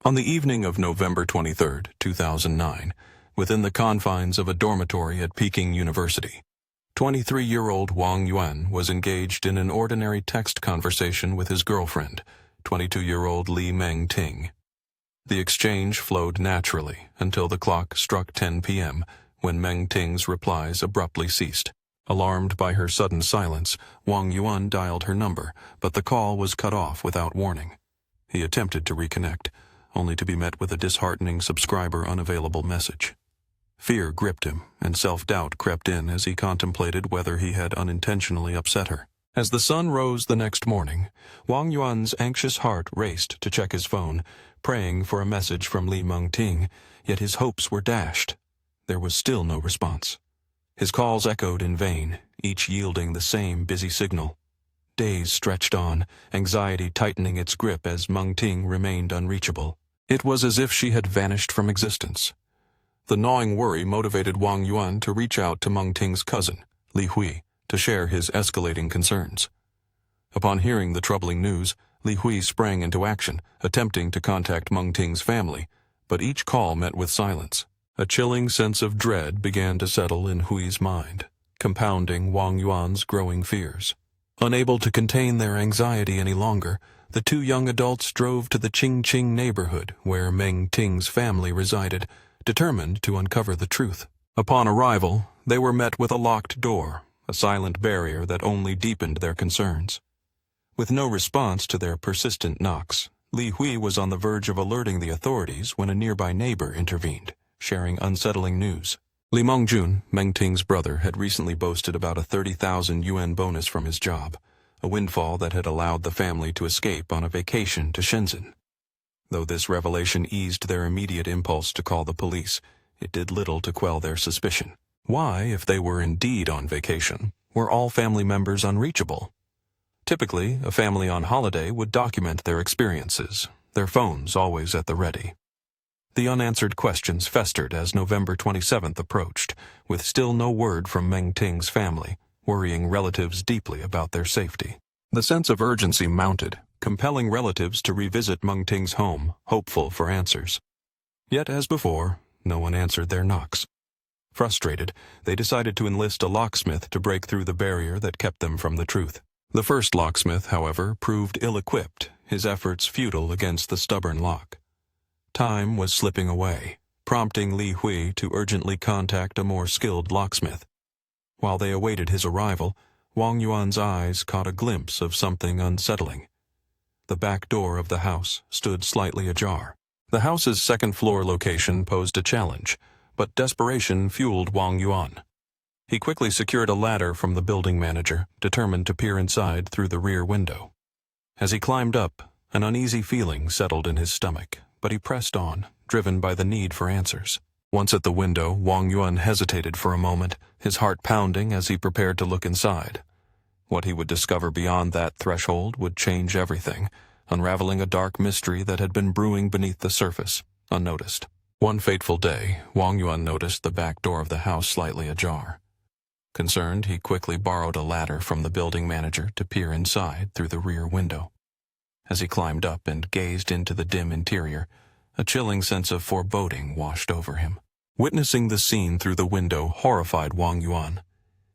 On the evening of November 23, 2009, within the confines of a dormitory at Peking University, 23-year-old Wang Yuan was engaged in an ordinary text conversation with his girlfriend, 22-year-old Li Mengting. The exchange flowed naturally until the clock struck 10 p.m., when Mengting's replies abruptly ceased. Alarmed by her sudden silence, Wang Yuan dialed her number, but the call was cut off without warning. He attempted to reconnect, only to be met with a disheartening subscriber unavailable message. Fear gripped him, and self-doubt crept in as he contemplated whether he had unintentionally upset her. As the sun rose the next morning, Wang Yuan's anxious heart raced to check his phone, praying for a message from Li Mengting, yet his hopes were dashed. There was still no response. His calls echoed in vain, each yielding the same busy signal. Days stretched on, anxiety tightening its grip as Mengting remained unreachable. It was as if she had vanished from existence. The gnawing worry motivated Wang Yuan to reach out to Mengting's cousin, Li Hui, to share his escalating concerns. Upon hearing the troubling news, Li Hui sprang into action, attempting to contact Mengting's family, but each call met with silence. A chilling sense of dread began to settle in Hui's mind, compounding Wang Yuan's growing fears. Unable to contain their anxiety any longer, the two young adults drove to the Qingqing neighborhood where Mengting's family resided, determined to uncover the truth. Upon arrival, they were met with a locked door, a silent barrier that only deepened their concerns. With no response to their persistent knocks, Li Hui was on the verge of alerting the authorities when a nearby neighbor intervened, sharing unsettling news. Li Mengjun, Mengting's brother, had recently boasted about a 30,000 yuan bonus from his job, a windfall that had allowed the family to escape on a vacation to Shenzhen. Though this revelation eased their immediate impulse to call the police, it did little to quell their suspicion. Why, if they were indeed on vacation, were all family members unreachable? Typically, a family on holiday would document their experiences, their phones always at the ready. The unanswered questions festered as November 27th approached, with still no word from Mengting's family, worrying relatives deeply about their safety. The sense of urgency mounted, compelling relatives to revisit Mengting's home, hopeful for answers. Yet, as before, no one answered their knocks. Frustrated, they decided to enlist a locksmith to break through the barrier that kept them from the truth. The first locksmith, however, proved ill-equipped, his efforts futile against the stubborn lock. Time was slipping away, prompting Li Hui to urgently contact a more skilled locksmith. While they awaited his arrival, Wang Yuan's eyes caught a glimpse of something unsettling. The back door of the house stood slightly ajar. The house's second-floor location posed a challenge, but desperation fueled Wang Yuan. He quickly secured a ladder from the building manager, determined to peer inside through the rear window. As he climbed up, an uneasy feeling settled in his stomach, but he pressed on, driven by the need for answers. Once at the window, Wang Yuan hesitated for a moment, his heart pounding as he prepared to look inside. What he would discover beyond that threshold would change everything, unraveling a dark mystery that had been brewing beneath the surface, unnoticed. One fateful day, Wang Yuan noticed the back door of the house slightly ajar. Concerned, he quickly borrowed a ladder from the building manager to peer inside through the rear window. As he climbed up and gazed into the dim interior, a chilling sense of foreboding washed over him. Witnessing the scene through the window horrified Wang Yuan.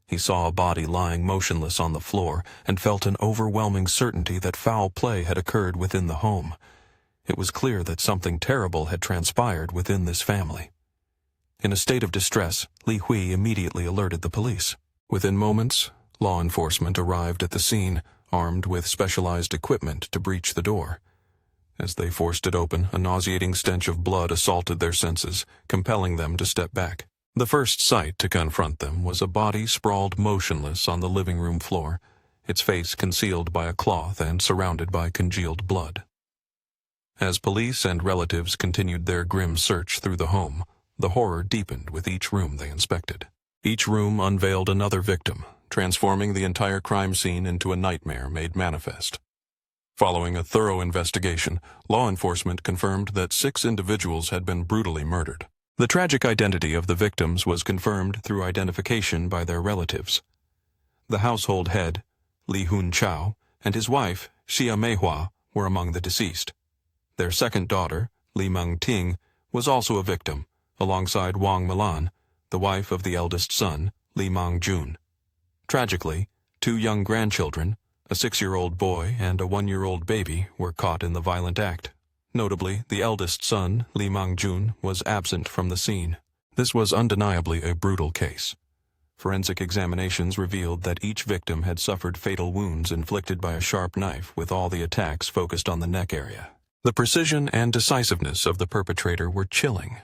He saw a body lying motionless on the floor and felt an overwhelming certainty that foul play had occurred within the home. It was clear that something terrible had transpired within this family. In a state of distress, Li Hui immediately alerted the police. Within moments, law enforcement arrived at the scene, armed with specialized equipment to breach the door. As they forced it open, a nauseating stench of blood assaulted their senses, compelling them to step back. The first sight to confront them was a body sprawled motionless on the living room floor, its face concealed by a cloth and surrounded by congealed blood. As police and relatives continued their grim search through the home, the horror deepened with each room they inspected. Each room unveiled another victim, transforming the entire crime scene into a nightmare made manifest. Following a thorough investigation, law enforcement confirmed that 6 individuals had been brutally murdered. The tragic identity of the victims was confirmed through identification by their relatives. The household head, Li Hunchao, and his wife, Xia Meihua, were among the deceased. Their second daughter, Li Mengting, was also a victim, alongside Wang Milan, the wife of the eldest son, Li Mengjun. Tragically, 2 young grandchildren, a 6-year-old boy and a 1-year-old baby, were caught in the violent act. Notably, the eldest son, Li Mengjun, was absent from the scene. This was undeniably a brutal case. Forensic examinations revealed that each victim had suffered fatal wounds inflicted by a sharp knife, with all the attacks focused on the neck area. The precision and decisiveness of the perpetrator were chilling.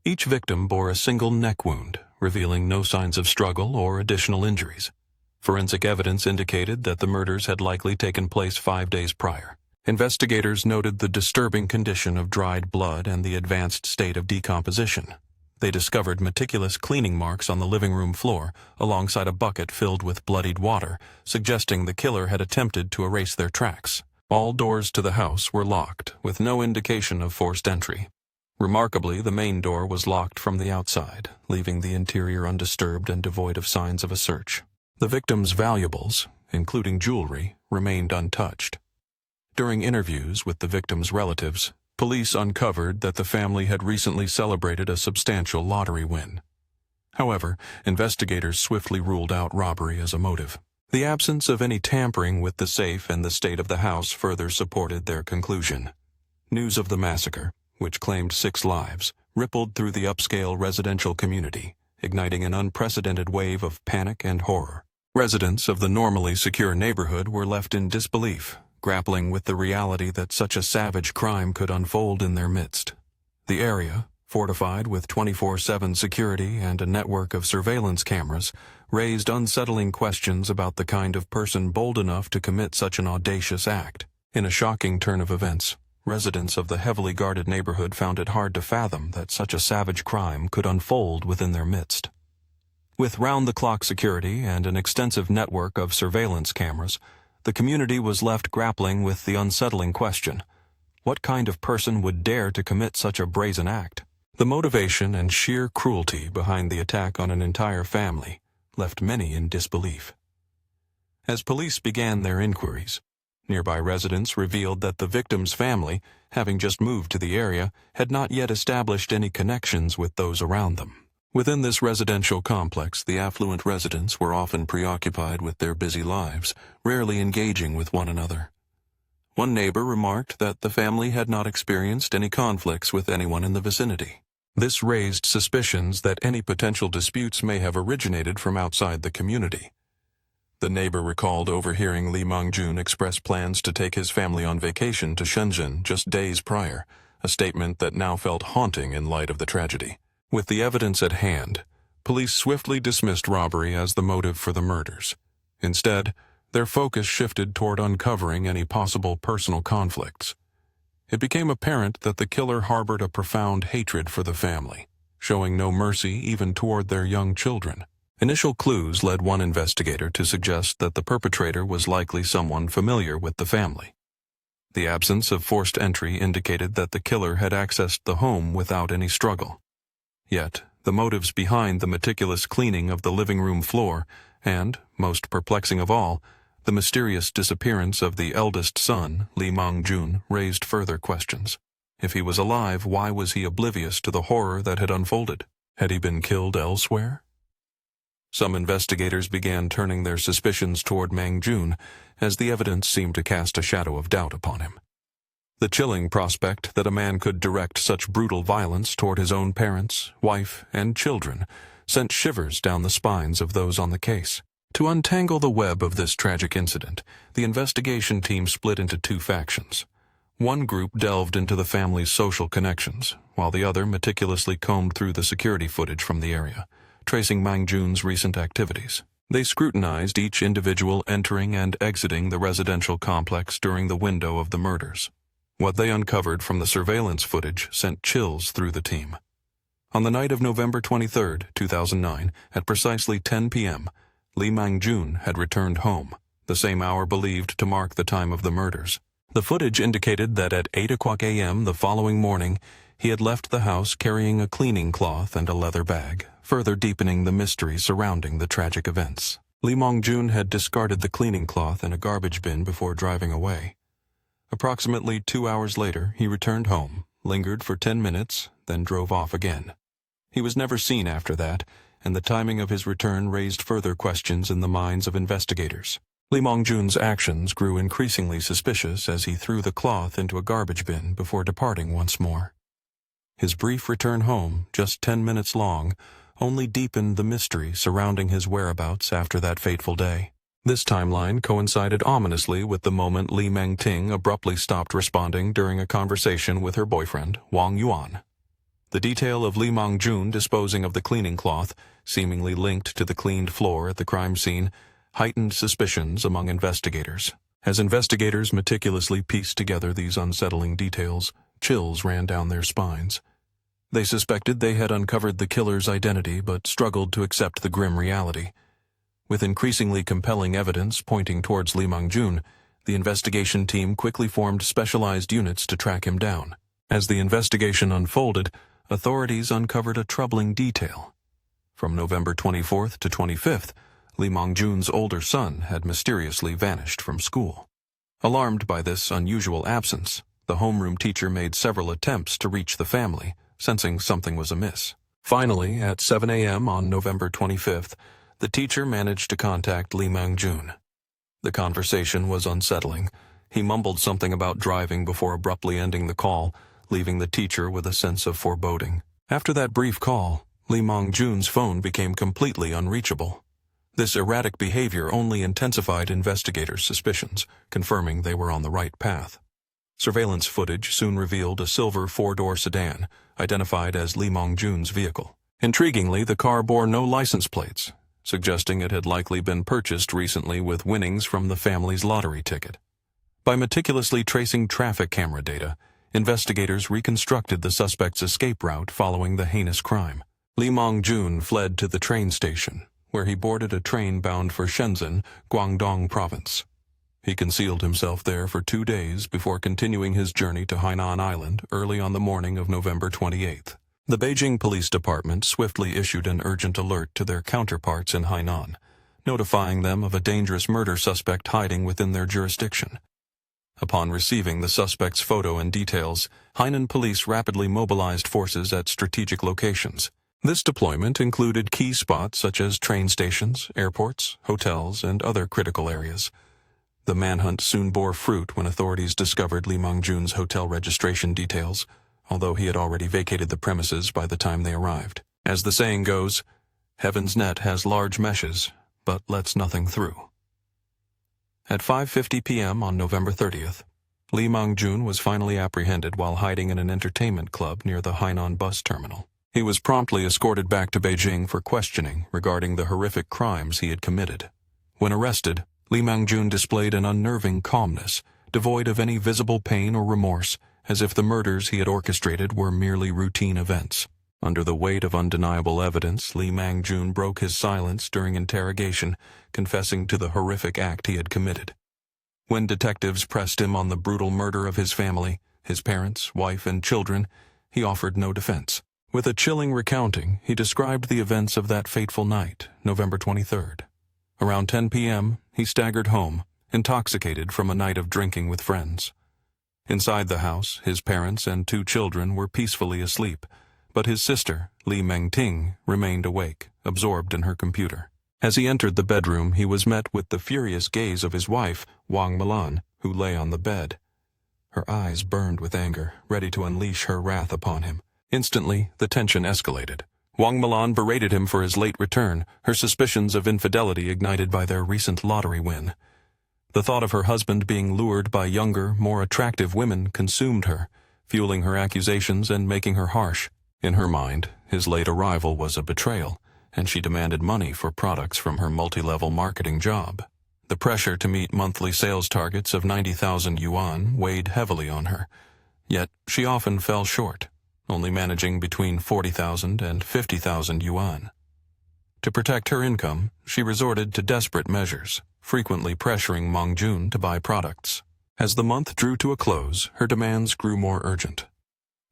Each victim bore a single neck wound, revealing no signs of struggle or additional injuries. Forensic evidence indicated that the murders had likely taken place 5 days prior. Investigators noted the disturbing condition of dried blood and the advanced state of decomposition. They discovered meticulous cleaning marks on the living room floor, alongside a bucket filled with bloodied water, suggesting the killer had attempted to erase their tracks. All doors to the house were locked, with no indication of forced entry. Remarkably, the main door was locked from the outside, leaving the interior undisturbed and devoid of signs of a search. The victim's valuables, including jewelry, remained untouched. During interviews with the victim's relatives, police uncovered that the family had recently celebrated a substantial lottery win. However, investigators swiftly ruled out robbery as a motive. The absence of any tampering with the safe and the state of the house further supported their conclusion. News of the massacre, which claimed 6 lives, rippled through the upscale residential community, igniting an unprecedented wave of panic and horror. Residents of the normally secure neighborhood were left in disbelief, grappling with the reality that such a savage crime could unfold in their midst. The area, fortified with 24/7 security and a network of surveillance cameras, raised unsettling questions about the kind of person bold enough to commit such an audacious act. In a shocking turn of events, residents of the heavily guarded neighborhood found it hard to fathom that such a savage crime could unfold within their midst. With round-the-clock security and an extensive network of surveillance cameras, the community was left grappling with the unsettling question: what kind of person would dare to commit such a brazen act? The motivation and sheer cruelty behind the attack on an entire family left many in disbelief. As police began their inquiries, nearby residents revealed that the victim's family, having just moved to the area, had not yet established any connections with those around them. Within this residential complex, the affluent residents were often preoccupied with their busy lives, rarely engaging with one another. One neighbor remarked that the family had not experienced any conflicts with anyone in the vicinity. This raised suspicions that any potential disputes may have originated from outside the community. The neighbor recalled overhearing Li Mengjun express plans to take his family on vacation to Shenzhen just days prior, a statement that now felt haunting in light of the tragedy. With the evidence at hand, police swiftly dismissed robbery as the motive for the murders. Instead, their focus shifted toward uncovering any possible personal conflicts. It became apparent that the killer harbored a profound hatred for the family, showing no mercy even toward their young children. Initial clues led one investigator to suggest that the perpetrator was likely someone familiar with the family. The absence of forced entry indicated that the killer had accessed the home without any struggle. Yet, the motives behind the meticulous cleaning of the living room floor and, most perplexing of all, the mysterious disappearance of the eldest son, Li Mengjun, raised further questions. If he was alive, why was he oblivious to the horror that had unfolded? Had he been killed elsewhere? Some investigators began turning their suspicions toward Mengjun, as the evidence seemed to cast a shadow of doubt upon him. The chilling prospect that a man could direct such brutal violence toward his own parents, wife, and children sent shivers down the spines of those on the case. To untangle the web of this tragic incident, the investigation team split into 2 factions. One group delved into the family's social connections, while the other meticulously combed through the security footage from the area, tracing Mengjun's recent activities. They scrutinized each individual entering and exiting the residential complex during the window of the murders. What they uncovered from the surveillance footage sent chills through the team. On the night of November 23, 2009, at precisely 10 p.m., Li Mengjun had returned home, the same hour believed to mark the time of the murders. The footage indicated that at 8 o'clock a.m. the following morning, he had left the house carrying a cleaning cloth and a leather bag, further deepening the mystery surrounding the tragic events. Li Mengjun had discarded the cleaning cloth in a garbage bin before driving away. Approximately 2 hours later, he returned home, lingered for 10 minutes, then drove off again. He was never seen after that, and the timing of his return raised further questions in the minds of investigators. Lee Mong-jun's actions grew increasingly suspicious as he threw the cloth into a garbage bin before departing once more. His brief return home, just 10 minutes long, only deepened the mystery surrounding his whereabouts after that fateful day. This timeline coincided ominously with the moment Li Mengting abruptly stopped responding during a conversation with her boyfriend, Wang Yuan. The detail of Li Mong-jun disposing of the cleaning cloth, seemingly linked to the cleaned floor at the crime scene, heightened suspicions among investigators. As investigators meticulously pieced together these unsettling details, chills ran down their spines. They suspected they had uncovered the killer's identity but struggled to accept the grim reality. With increasingly compelling evidence pointing towards Li Mong-jun, the investigation team quickly formed specialized units to track him down. As the investigation unfolded, authorities uncovered a troubling detail. From November 24th to 25th, Li Mong-jun's older son had mysteriously vanished from school. Alarmed by this unusual absence, the homeroom teacher made several attempts to reach the family, sensing something was amiss. Finally, at 7 a.m. on November 25th, the teacher managed to contact Li Mong-jun. The conversation was unsettling. He mumbled something about driving before abruptly ending the call, leaving the teacher with a sense of foreboding. After that brief call, Li Mong-jun's phone became completely unreachable. This erratic behavior only intensified investigators' suspicions, confirming they were on the right path. Surveillance footage soon revealed a silver four-door sedan, identified as Li Mong-jun's vehicle. Intriguingly, the car bore no license plates, suggesting it had likely been purchased recently with winnings from the family's lottery ticket. By meticulously tracing traffic camera data, investigators reconstructed the suspect's escape route following the heinous crime. Li Mong-jun fled to the train station, where he boarded a train bound for Shenzhen, Guangdong Province. He concealed himself there for 2 days before continuing his journey to Hainan Island early on the morning of November 28th. The Beijing Police Department swiftly issued an urgent alert to their counterparts in Hainan, notifying them of a dangerous murder suspect hiding within their jurisdiction. Upon receiving the suspect's photo and details, Hainan police rapidly mobilized forces at strategic locations. This deployment included key spots such as train stations, airports, hotels, and other critical areas. The manhunt soon bore fruit when authorities discovered Li Mong-jun's hotel registration details, although he had already vacated the premises by the time they arrived. As the saying goes, heaven's net has large meshes, but lets nothing through. At 5:50 p.m. on November 30th, Li Mong-jun was finally apprehended while hiding in an entertainment club near the Hainan bus terminal. He was promptly escorted back to Beijing for questioning regarding the horrific crimes he had committed. When arrested, Li Mong-jun displayed an unnerving calmness, devoid of any visible pain or remorse, as if the murders he had orchestrated were merely routine events. Under the weight of undeniable evidence, Li Mong-jun broke his silence during interrogation, confessing to the horrific act he had committed. When detectives pressed him on the brutal murder of his family, his parents, wife, and children, he offered no defense. With a chilling recounting, he described the events of that fateful night, November 23rd. Around 10 p.m., he staggered home, intoxicated from a night of drinking with friends. Inside the house, his parents and 2 children were peacefully asleep, but his sister, Li Mengting, remained awake, absorbed in her computer. As he entered the bedroom, he was met with the furious gaze of his wife, Wang Milan, who lay on the bed. Her eyes burned with anger, ready to unleash her wrath upon him. Instantly, the tension escalated. Wang Milan berated him for his late return, her suspicions of infidelity ignited by their recent lottery win. The thought of her husband being lured by younger, more attractive women consumed her, fueling her accusations and making her harsh. In her mind, his late arrival was a betrayal, and she demanded money for products from her multi-level marketing job. The pressure to meet monthly sales targets of 90,000 yuan weighed heavily on her, yet she often fell short, only managing between 40,000 and 50,000 yuan. To protect her income, she resorted to desperate measures, frequently pressuring Mong-jun to buy products. As the month drew to a close, her demands grew more urgent.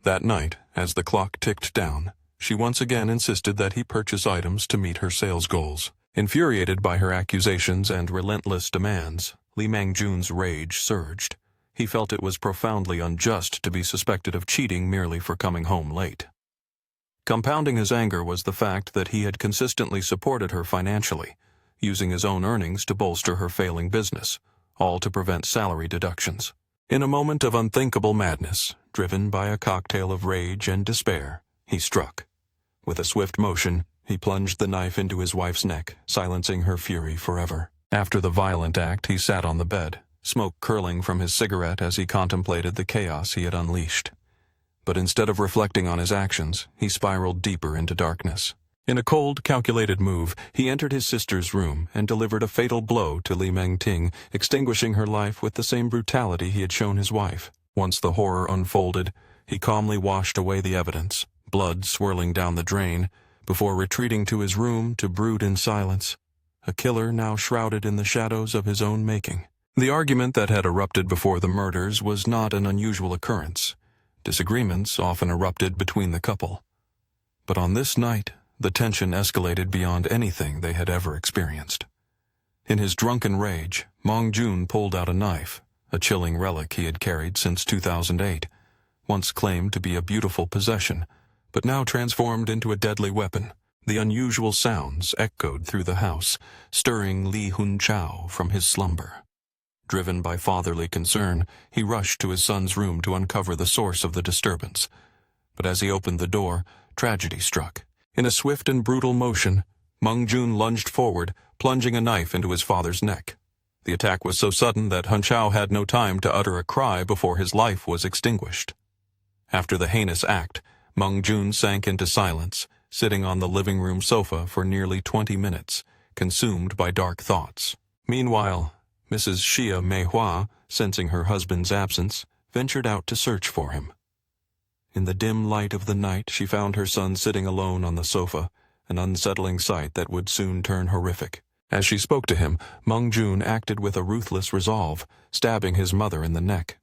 That night, as the clock ticked down, she once again insisted that he purchase items to meet her sales goals. Infuriated by her accusations and relentless demands, Li Mong-jun's rage surged. he felt it was profoundly unjust to be suspected of cheating merely for coming home late. Compounding his anger was the fact that he had consistently supported her financially, using his own earnings to bolster her failing business, all to prevent salary deductions. In a moment of unthinkable madness, driven by a cocktail of rage and despair, he struck. With a swift motion, he plunged the knife into his wife's neck, silencing her fury forever. After the violent act, he sat on the bed, smoke curling from his cigarette as he contemplated the chaos he had unleashed. But instead of reflecting on his actions, he spiraled deeper into darkness. In a cold, calculated move, he entered his sister's room and delivered a fatal blow to Li Mengting, extinguishing her life with the same brutality he had shown his wife. Once the horror unfolded, he calmly washed away the evidence, blood swirling down the drain, before retreating to his room to brood in silence, a killer now shrouded in the shadows of his own making. The argument that had erupted before the murders was not an unusual occurrence. Disagreements often erupted between the couple. But on this night, the tension escalated beyond anything they had ever experienced. In his drunken rage, Meng Jun pulled out a knife, a chilling relic he had carried since 2008, once claimed to be a beautiful possession, but now transformed into a deadly weapon. The unusual sounds echoed through the house, stirring Li Hunchao from his slumber. Driven by fatherly concern, he rushed to his son's room to uncover the source of the disturbance. But as he opened the door, tragedy struck. In a swift and brutal motion, Meng Jun lunged forward, plunging a knife into his father's neck. The attack was so sudden that Hunchao had no time to utter a cry before his life was extinguished. After the heinous act, Meng Jun sank into silence, sitting on the living room sofa for nearly 20 minutes, consumed by dark thoughts. Meanwhile, Mrs. Xia Meihua, sensing her husband's absence, ventured out to search for him. In the dim light of the night, she found her son sitting alone on the sofa, an unsettling sight that would soon turn horrific. As she spoke to him, Meng Jun acted with a ruthless resolve, stabbing his mother in the neck.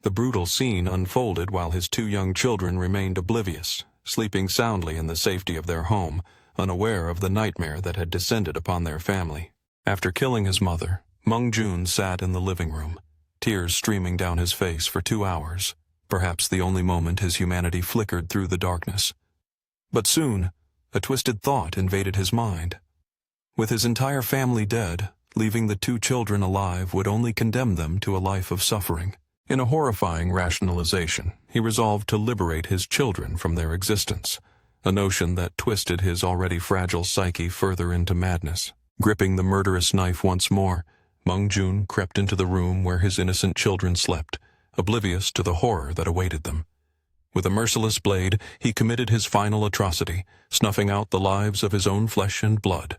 The brutal scene unfolded while his two young children remained oblivious, sleeping soundly in the safety of their home, unaware of the nightmare that had descended upon their family. After killing his mother, Meng Jun sat in the living room, tears streaming down his face for 2 hours, perhaps the only moment his humanity flickered through the darkness. But soon, a twisted thought invaded his mind. With his entire family dead, leaving the 2 children alive would only condemn them to a life of suffering. In a horrifying rationalization, he resolved to liberate his children from their existence, a notion that twisted his already fragile psyche further into madness. Gripping the murderous knife once more, Meng Jun crept into the room where his innocent children slept, oblivious to the horror that awaited them. With a merciless blade, he committed his final atrocity, snuffing out the lives of his own flesh and blood.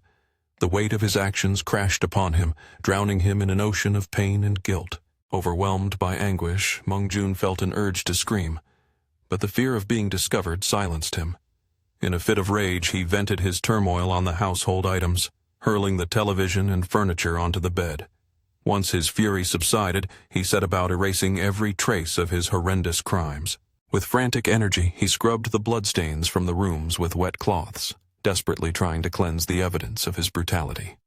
The weight of his actions crashed upon him, drowning him in an ocean of pain and guilt. Overwhelmed by anguish, Meng Jun felt an urge to scream, but the fear of being discovered silenced him. In a fit of rage, he vented his turmoil on the household items, hurling the television and furniture onto the bed. Once his fury subsided, he set about erasing every trace of his horrendous crimes. With frantic energy, he scrubbed the bloodstains from the rooms with wet cloths, desperately trying to cleanse the evidence of his brutality.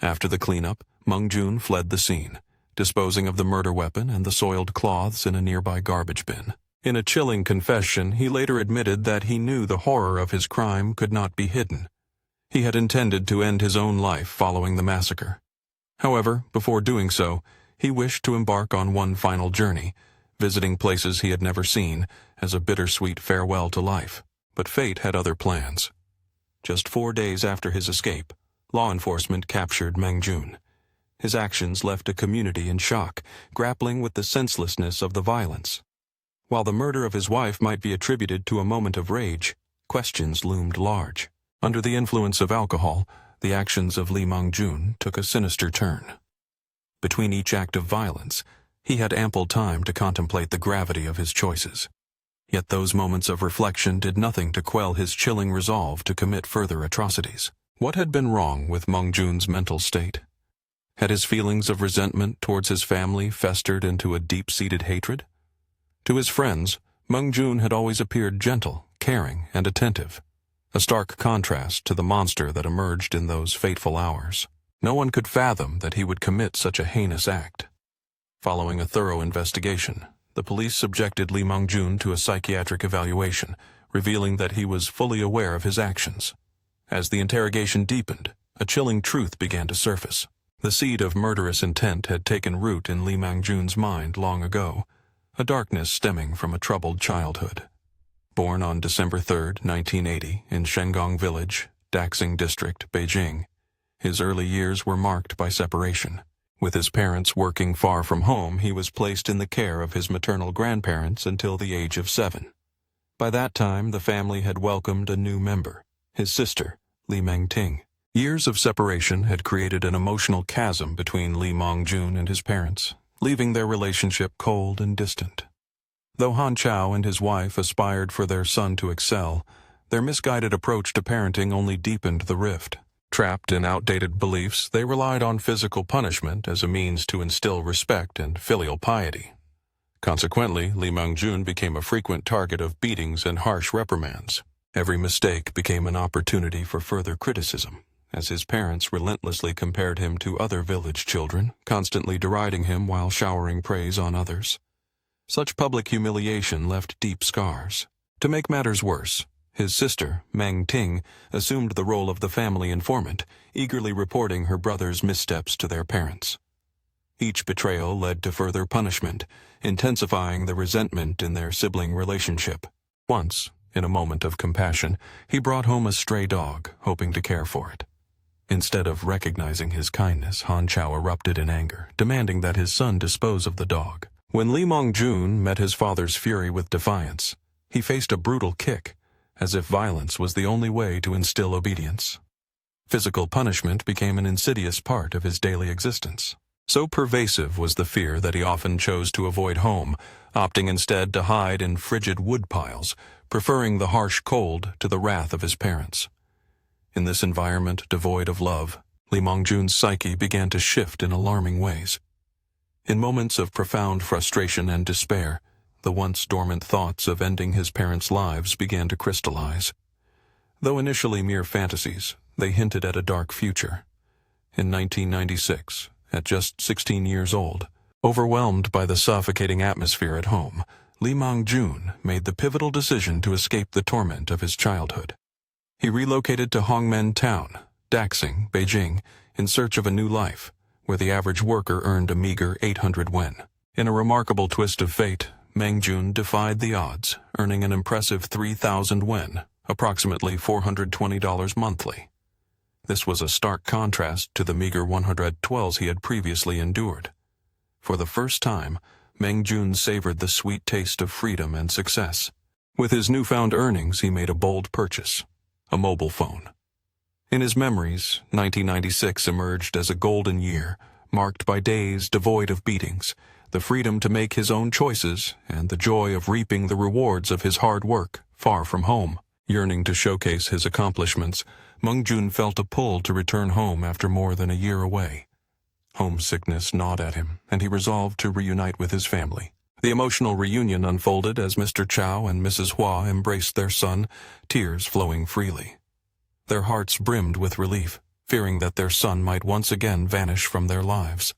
After the cleanup, Meng Jun fled the scene, disposing of the murder weapon and the soiled cloths in a nearby garbage bin. In a chilling confession, he later admitted that he knew the horror of his crime could not be hidden. He had intended to end his own life following the massacre. However, before doing so, he wished to embark on one final journey, visiting places he had never seen, as a bittersweet farewell to life. But fate had other plans. Just 4 days after his escape, law enforcement captured Meng Jun. His actions left a community in shock, grappling with the senselessness of the violence. While the murder of his wife might be attributed to a moment of rage, questions loomed large. Under the influence of alcohol, the actions of Li Meng Jun took a sinister turn. Between each act of violence, he had ample time to contemplate the gravity of his choices. Yet those moments of reflection did nothing to quell his chilling resolve to commit further atrocities. What had been wrong with Meng Jun's mental state? Had his feelings of resentment towards his family festered into a deep-seated hatred? To his friends, Meng Jun had always appeared gentle, caring, and attentive, a stark contrast to the monster that emerged in those fateful hours. No one could fathom that he would commit such a heinous act. Following a thorough investigation, the police subjected Lee Mong-jun to a psychiatric evaluation, revealing that he was fully aware of his actions. As the interrogation deepened, a chilling truth began to surface. The seed of murderous intent had taken root in Lee Mong-jun's mind long ago, a darkness stemming from a troubled childhood. Born on December 3, 1980, in Shengong Village, Daxing District, Beijing, his early years were marked by separation. With his parents working far from home, he was placed in the care of his maternal grandparents until the age of 7. By that time, the family had welcomed a new member, his sister, Lee Meng-ting. Years of separation had created an emotional chasm between Lee Mong-jun and his parents, leaving their relationship cold and distant. Though Han Chao and his wife aspired for their son to excel, their misguided approach to parenting only deepened the rift. Trapped in outdated beliefs, they relied on physical punishment as a means to instill respect and filial piety. Consequently, Lee Mong-jun became a frequent target of beatings and harsh reprimands. Every mistake became an opportunity for further criticism, as his parents relentlessly compared him to other village children, constantly deriding him while showering praise on others. Such public humiliation left deep scars. To make matters worse, his sister, Meng Ting, assumed the role of the family informant, eagerly reporting her brother's missteps to their parents. Each betrayal led to further punishment, intensifying the resentment in their sibling relationship. Once, in a moment of compassion, he brought home a stray dog, hoping to care for it. Instead of recognizing his kindness, Han Chao erupted in anger, demanding that his son dispose of the dog. When Lee Mong-jun met his father's fury with defiance, he faced a brutal kick, as if violence was the only way to instill obedience. Physical punishment became an insidious part of his daily existence. So pervasive was the fear that he often chose to avoid home, opting instead to hide in frigid wood piles, preferring the harsh cold to the wrath of his parents. In this environment devoid of love, Lee Mong-jun's psyche began to shift in alarming ways. In moments of profound frustration and despair, the once dormant thoughts of ending his parents' lives began to crystallize. Though initially mere fantasies, they hinted at a dark future. In 1996, at just 16 years old, overwhelmed by the suffocating atmosphere at home, Lee Mong-jun made the pivotal decision to escape the torment of his childhood. He relocated to Hongmen Town, Daxing, Beijing, in search of a new life, where the average worker earned a meager 800 wen. In a remarkable twist of fate, Meng-jun defied the odds, earning an impressive 3,000 wen, approximately $420 monthly. This was a stark contrast to the meager 112s he had previously endured. For the first time, Meng-jun savored the sweet taste of freedom and success. With his newfound earnings, he made a bold purchase: a mobile phone. In his memories, 1996 emerged as a golden year, marked by days devoid of beatings, the freedom to make his own choices, and the joy of reaping the rewards of his hard work far from home. Yearning to showcase his accomplishments, Meng-jun felt a pull to return home after more than a year away. Homesickness gnawed at him, and he resolved to reunite with his family. The emotional reunion unfolded as Mr. Chow and Mrs. Hua embraced their son, tears flowing freely. Their hearts brimmed with relief, fearing that their son might once again vanish from their lives.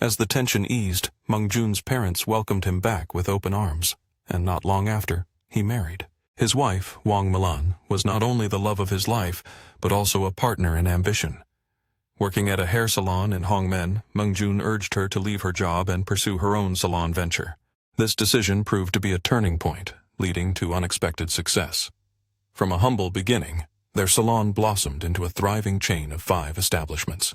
As the tension eased, Meng-jun's parents welcomed him back with open arms, and not long after, he married. His wife, Wang Milan, was not only the love of his life, but also a partner in ambition. Working at a hair salon in Hongmen, Meng-jun urged her to leave her job and pursue her own salon venture. This decision proved to be a turning point, leading to unexpected success. From a humble beginning, their salon blossomed into a thriving chain of 5 establishments.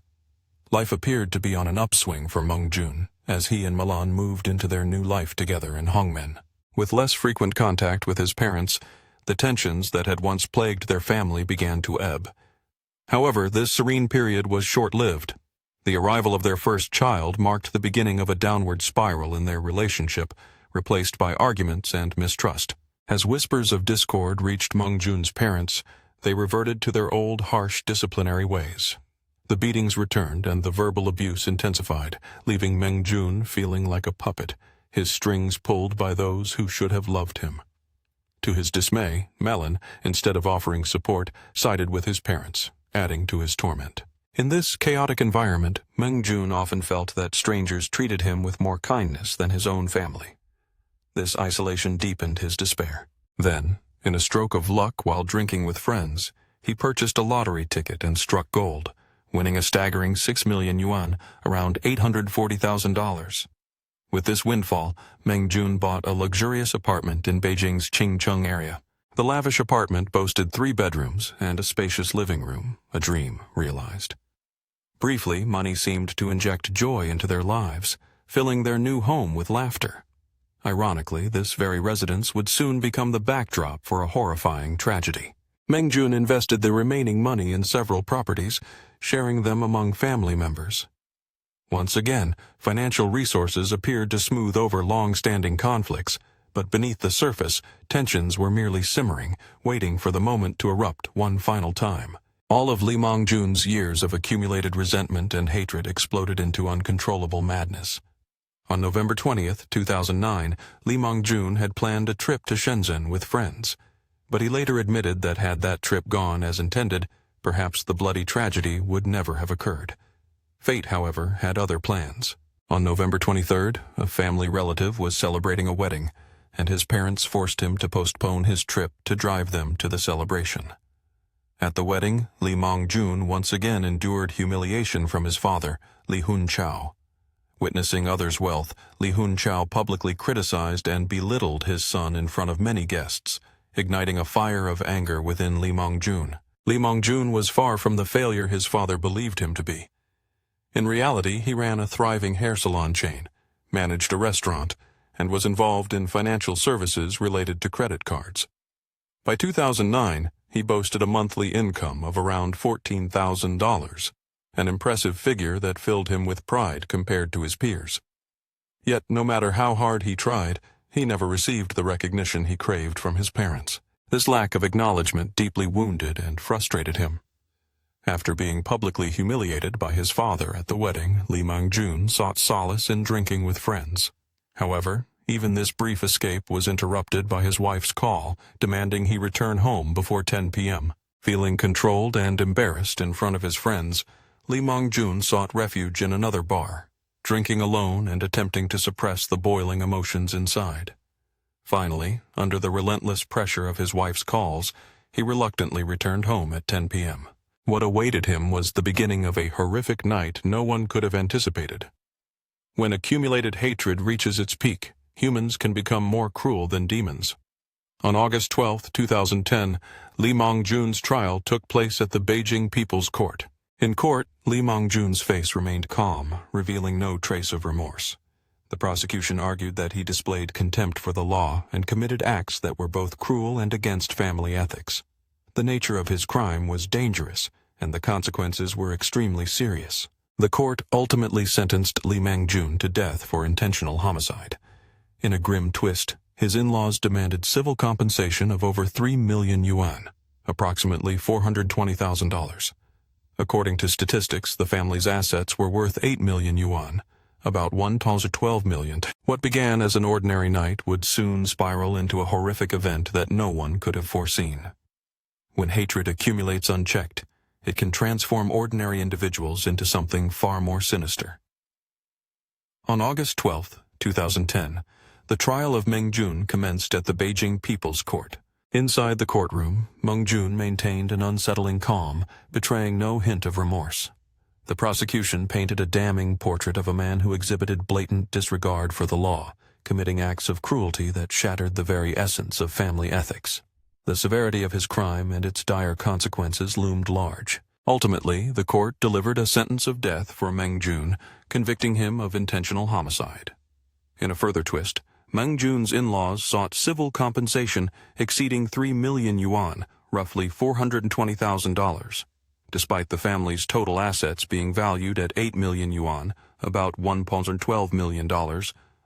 Life appeared to be on an upswing for Meng-jun, as he and Milan moved into their new life together in Hongmen. With less frequent contact with his parents, the tensions that had once plagued their family began to ebb. However, this serene period was short-lived. The arrival of their first child marked the beginning of a downward spiral in their relationship, replaced by arguments and mistrust. As whispers of discord reached Meng-jun's parents, they reverted to their old harsh disciplinary ways. The beatings returned and the verbal abuse intensified, leaving Meng-jun feeling like a puppet, his strings pulled by those who should have loved him. To his dismay, Melon, instead of offering support, sided with his parents, adding to his torment. In this chaotic environment, Meng Jun often felt that strangers treated him with more kindness than his own family. This isolation deepened his despair. Then, in a stroke of luck while drinking with friends, he purchased a lottery ticket and struck gold, winning a staggering 6 million yuan, around $840,000. With this windfall, Meng Jun bought a luxurious apartment in Beijing's Qingcheng area. The lavish apartment boasted 3 bedrooms and a spacious living room, a dream realized. Briefly, money seemed to inject joy into their lives, filling their new home with laughter. Ironically, this very residence would soon become the backdrop for a horrifying tragedy. Meng Jun invested the remaining money in several properties, sharing them among family members. Once again, financial resources appeared to smooth over long-standing conflicts, but beneath the surface, tensions were merely simmering, waiting for the moment to erupt one final time. All of Li Mongjun's years of accumulated resentment and hatred exploded into uncontrollable madness. On November 20th, 2009, Li Mongjun had planned a trip to Shenzhen with friends, but he later admitted that had that trip gone as intended, perhaps the bloody tragedy would never have occurred. Fate, however, had other plans. On November 23rd, a family relative was celebrating a wedding, and his parents forced him to postpone his trip to drive them to the celebration. At the wedding, Li Mongjun once again endured humiliation from his father, Li Hunchao. Witnessing others' wealth, Li Hunchao publicly criticized and belittled his son in front of many guests, igniting a fire of anger within Li Mongjun. Li Mongjun was far from the failure his father believed him to be. In reality, he ran a thriving hair salon chain, managed a restaurant, and was involved in financial services related to credit cards. By 2009, he boasted a monthly income of around $14,000, an impressive figure that filled him with pride compared to his peers. Yet, no matter how hard he tried, he never received the recognition he craved from his parents. This lack of acknowledgement deeply wounded and frustrated him. After being publicly humiliated by his father at the wedding, Li Mongjun sought solace in drinking with friends. However, even this brief escape was interrupted by his wife's call, demanding he return home before 10 p.m. Feeling controlled and embarrassed in front of his friends, Li Mongjun sought refuge in another bar, drinking alone and attempting to suppress the boiling emotions inside. Finally, under the relentless pressure of his wife's calls, he reluctantly returned home at 10 p.m. What awaited him was the beginning of a horrific night no one could have anticipated. When accumulated hatred reaches its peak, humans can become more cruel than demons. On August 12, 2010, Li Mongjun's trial took place at the Beijing People's Court. In court, Li Mongjun's face remained calm, revealing no trace of remorse. The prosecution argued that he displayed contempt for the law and committed acts that were both cruel and against family ethics. The nature of his crime was dangerous, and the consequences were extremely serious. The court ultimately sentenced Li Mongjun to death for intentional homicide. In a grim twist, his in-laws demanded civil compensation of over 3 million yuan, approximately $420,000. According to statistics, the family's assets were worth 8 million yuan, about 1,012 million. What began as an ordinary night would soon spiral into a horrific event that no one could have foreseen. When hatred accumulates unchecked, it can transform ordinary individuals into something far more sinister. On August 12, 2010, the trial of Meng Jun commenced at the Beijing People's Court. Inside the courtroom, Meng Jun maintained an unsettling calm, betraying no hint of remorse. The prosecution painted a damning portrait of a man who exhibited blatant disregard for the law, committing acts of cruelty that shattered the very essence of family ethics. The severity of his crime and its dire consequences loomed large. Ultimately, the court delivered a sentence of death for Meng Jun, convicting him of intentional homicide. In a further twist, Meng Jun's in-laws sought civil compensation exceeding 3 million yuan, roughly $420,000. Despite the family's total assets being valued at 8 million yuan, about $112 million,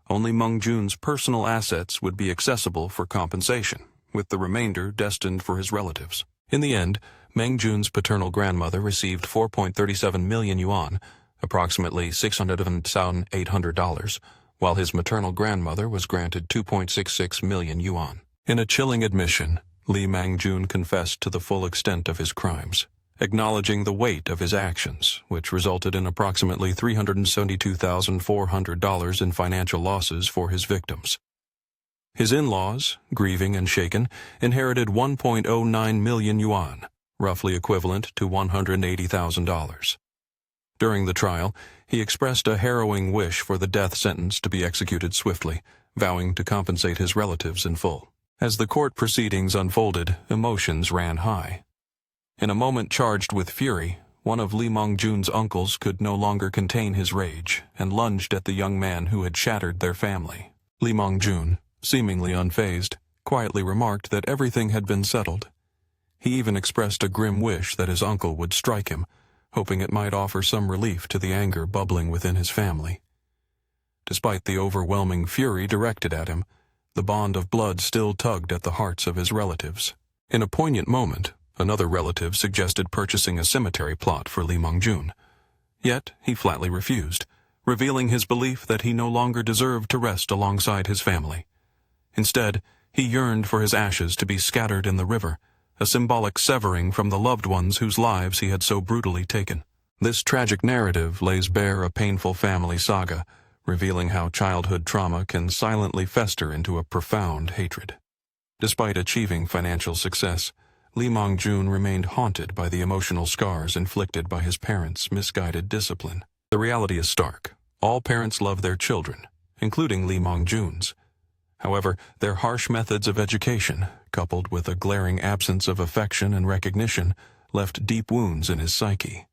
only Meng Jun's personal assets would be accessible for compensation, with the remainder destined for his relatives. In the end, Meng Jun's paternal grandmother received 4.37 million yuan, approximately $600,800, while his maternal grandmother was granted 2.66 million yuan. In a chilling admission, Li Mongjun confessed to the full extent of his crimes, acknowledging the weight of his actions, which resulted in approximately $372,400 in financial losses for his victims. His in-laws, grieving and shaken, inherited 1.09 million yuan, roughly equivalent to $180,000. During the trial, he expressed a harrowing wish for the death sentence to be executed swiftly, vowing to compensate his relatives in full. As the court proceedings unfolded, emotions ran high. In a moment charged with fury, one of Li Mongjun's uncles could no longer contain his rage and lunged at the young man who had shattered their family. Li Mongjun, seemingly unfazed, quietly remarked that everything had been settled. He even expressed a grim wish that his uncle would strike him, hoping it might offer some relief to the anger bubbling within his family. Despite the overwhelming fury directed at him, the bond of blood still tugged at the hearts of his relatives. In a poignant moment, another relative suggested purchasing a cemetery plot for Li Mongjun. Yet he flatly refused, revealing his belief that he no longer deserved to rest alongside his family. Instead, he yearned for his ashes to be scattered in the river, a symbolic severing from the loved ones whose lives he had so brutally taken. This tragic narrative lays bare a painful family saga, revealing how childhood trauma can silently fester into a profound hatred. Despite achieving financial success, Li Mongjun remained haunted by the emotional scars inflicted by his parents' misguided discipline. The reality is stark. All parents love their children, including Li Mongjun's. However, their harsh methods of education, coupled with a glaring absence of affection and recognition, left deep wounds in his psyche.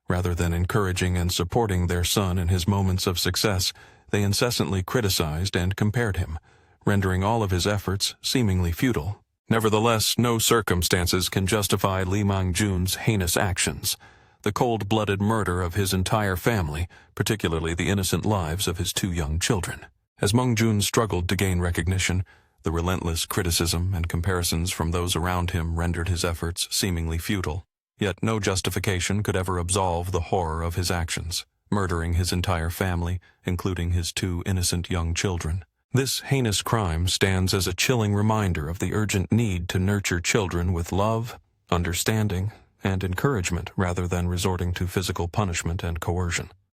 Rather than encouraging and supporting their son in his moments of success, they incessantly criticized and compared him, rendering all of his efforts seemingly futile. Nevertheless, no circumstances can justify Li Mongjun's heinous actions. The cold-blooded murder of his entire family, particularly the innocent lives of his two young children. As Mongjun struggled to gain recognition, the relentless criticism and comparisons from those around him rendered his efforts seemingly futile. Yet no justification could ever absolve the horror of his actions, murdering his entire family, including his two innocent young children. This heinous crime stands as a chilling reminder of the urgent need to nurture children with love, understanding, and encouragement rather than resorting to physical punishment and coercion.